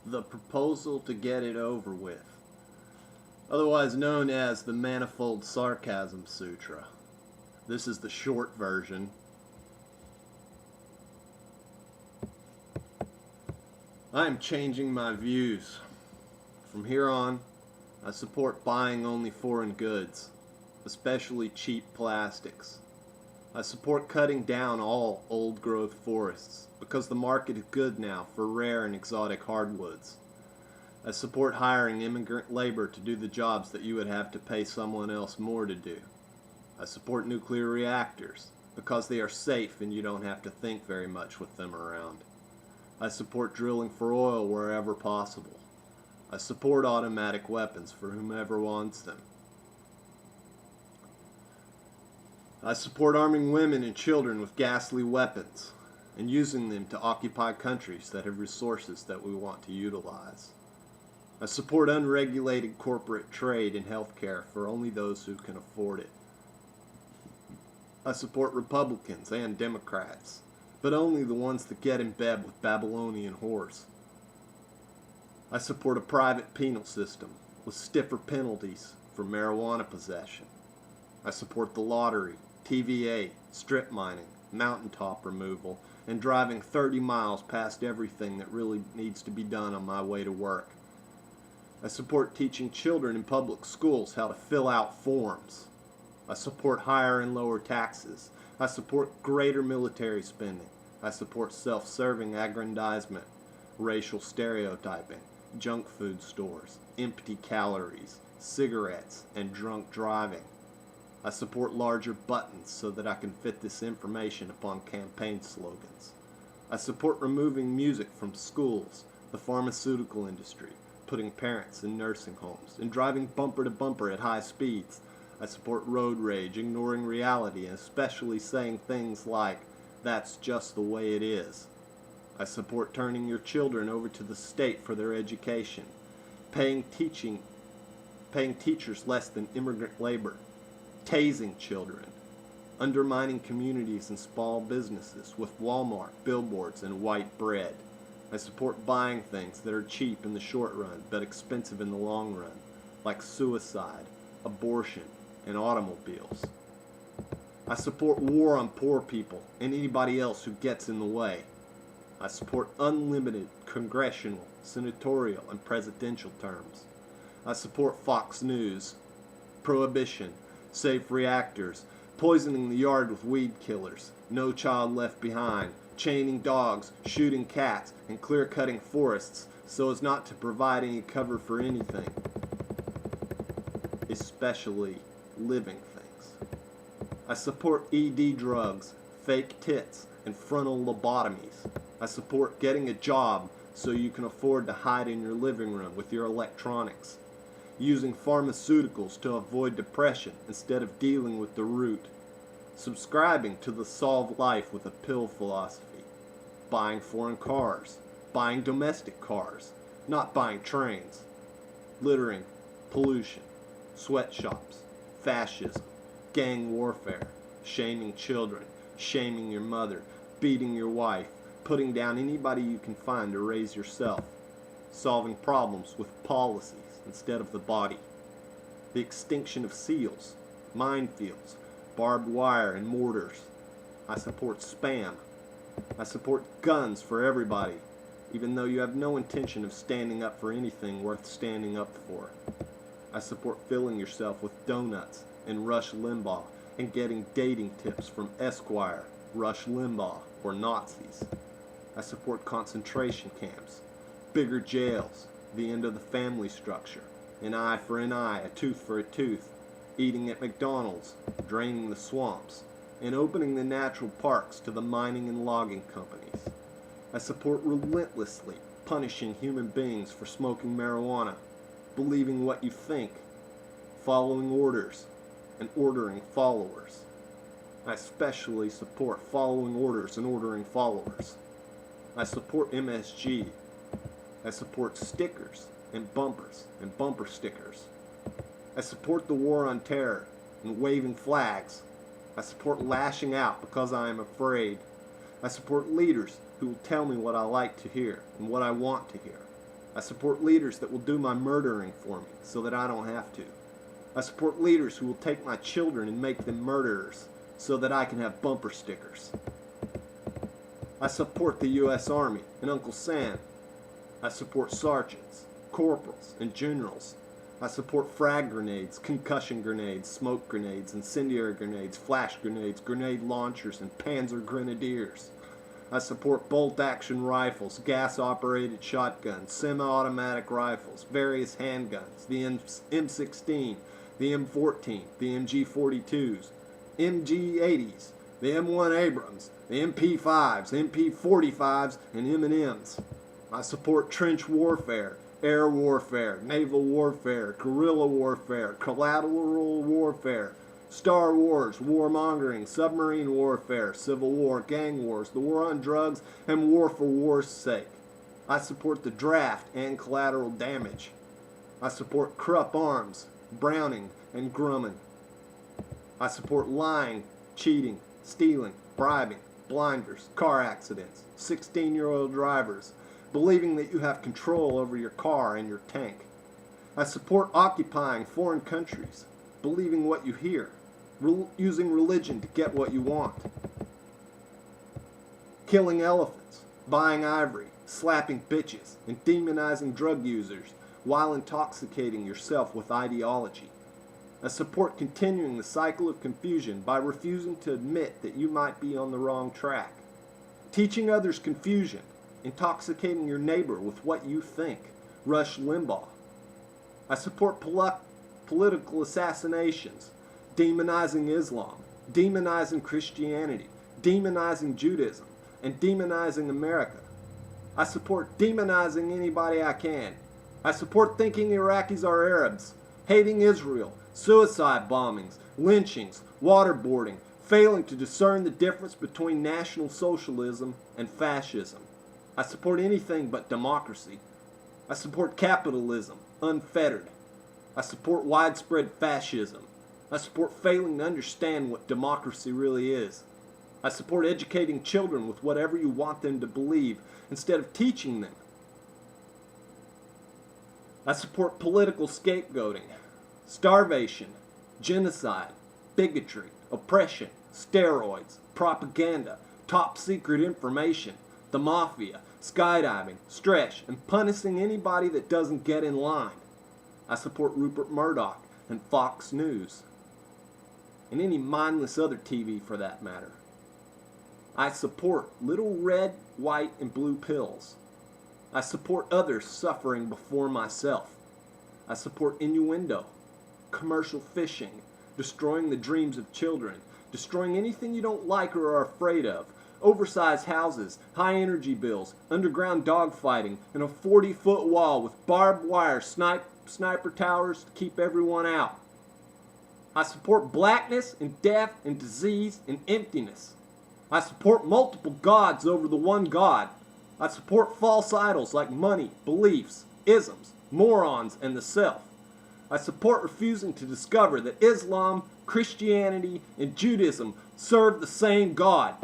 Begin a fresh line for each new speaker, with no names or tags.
the proposal to get it over with, otherwise known as the Manifold Sarcasm Sutra. This is the short version. I am changing my views. From here on, I support buying only foreign goods, especially cheap plastics. I support cutting down all old-growth forests because the market is good now for rare and exotic hardwoods. I support hiring immigrant labor to do the jobs that you would have to pay someone else more to do. I support nuclear reactors because they are safe and you don't have to think very much with them around. I support drilling for oil wherever possible. I support automatic weapons for whomever wants them. I support arming women and children with ghastly weapons and using them to occupy countries that have resources that we want to utilize. I support unregulated corporate trade in healthcare for only those who can afford it. I support Republicans and Democrats, but only the ones that get in bed with Babylonian whores. I support a private penal system with stiffer penalties for marijuana possession. I support the lottery, TVA, strip mining, mountaintop removal, and driving 30 miles past everything that really needs to be done on my way to work. I support teaching children in public schools how to fill out forms. I support higher and lower taxes. I support greater military spending. I support self-serving aggrandizement, racial stereotyping, junk food stores, empty calories, cigarettes, and drunk driving. I support larger buttons so that I can fit this information upon campaign slogans. I support removing music from schools, the pharmaceutical industry, putting parents in nursing homes, and driving bumper to bumper at high speeds. I support road rage, ignoring reality, and especially saying things like, "That's just the way it is." I support turning your children over to the state for their education, paying teachers less than immigrant labor, tasing children, undermining communities and small businesses with Walmart, billboards, and white bread. I support buying things that are cheap in the short run but expensive in the long run, like suicide, abortion, and automobiles. I support war on poor people and anybody else who gets in the way. I support unlimited congressional, senatorial, and presidential terms. I support Fox News, prohibition, safe reactors, poisoning the yard with weed killers, no child left behind, chaining dogs, shooting cats, and clear-cutting forests so as not to provide any cover for anything, especially living things. I support ED drugs, fake tits, and frontal lobotomies. I support getting a job so you can afford to hide in your living room with your electronics, using pharmaceuticals to avoid depression instead of dealing with the root, subscribing to the solve life with a pill philosophy, buying foreign cars, buying domestic cars, not buying trains, littering, pollution, sweatshops, fascism, gang warfare, shaming children, shaming your mother, beating your wife, putting down anybody you can find to raise yourself, solving problems with policies instead of the body, the extinction of seals, minefields, barbed wire, and mortars. I support spam. I support guns for everybody, even though you have no intention of standing up for anything worth standing up for. I support filling yourself with donuts and Rush Limbaugh and getting dating tips from Esquire, Rush Limbaugh, or Nazis. I support concentration camps, bigger jails, the end of the family structure, an eye for an eye, a tooth for a tooth, eating at McDonald's, draining the swamps, and opening the natural parks to the mining and logging companies. I support relentlessly punishing human beings for smoking marijuana, believing what you think, following orders, and ordering followers. I especially support following orders and ordering followers. I support MSG. I support stickers and bumpers and bumper stickers. I support the war on terror and waving flags. I support lashing out because I am afraid. I support leaders who will tell me what I like to hear and what I want to hear. I I support leaders that will do my murdering for me so that I don't have to. I support leaders who will take my children and make them murderers so that I can have bumper stickers. I support the U.S. Army and Uncle Sam. I support sergeants, corporals, and generals. I support frag grenades, concussion grenades, smoke grenades, incendiary grenades, flash grenades, grenade launchers, and panzer grenadiers. I support bolt-action rifles, gas-operated shotguns, semi-automatic rifles, various handguns, the M16, the M14, the MG42s, MG80s, the M1 Abrams, the MP5s, MP45s, and M&Ms. I support trench warfare, air warfare, naval warfare, guerrilla warfare, collateral warfare, Star Wars, warmongering, submarine warfare, civil war, gang wars, the war on drugs, and war for war's sake. I support the draft and collateral damage. I support Krupp Arms, Browning, and Grumman. I support lying, cheating, stealing, bribing, blinders, car accidents, 16-year-old drivers, believing that you have control over your car and your tank. I support occupying foreign countries, believing what you hear, using religion to get what you want. Killing elephants, buying ivory, slapping bitches, and demonizing drug users while intoxicating yourself with ideology. I support continuing the cycle of confusion by refusing to admit that you might be on the wrong track. Teaching others confusion, intoxicating your neighbor with what you think. Rush Limbaugh. I support political assassinations, demonizing Islam, demonizing Christianity, demonizing Judaism, and demonizing America. I support demonizing anybody I can. I support thinking Iraqis are Arabs, hating Israel, suicide bombings, lynchings, waterboarding, failing to discern the difference between National Socialism and fascism. I support anything but democracy. I support capitalism, unfettered. I support widespread fascism. I support failing to understand what democracy really is. I support educating children with whatever you want them to believe instead of teaching them. I support political scapegoating, starvation, genocide, bigotry, oppression, steroids, propaganda, top secret information, the mafia, skydiving, stretch, and punishing anybody that doesn't get in line. I support Rupert Murdoch and Fox News, and any mindless other TV for that matter. I support little red, white, and blue pills. I support others suffering before myself. I support innuendo, commercial fishing, destroying the dreams of children, destroying anything you don't like or are afraid of, oversized houses, high energy bills, underground dogfighting, and a 40-foot wall with barbed wire sniper towers to keep everyone out. I support blackness and death and disease and emptiness. I support multiple gods over the one God. I support false idols like money, beliefs, isms, morons, and the self. I support refusing to discover that Islam, Christianity, and Judaism serve the same God.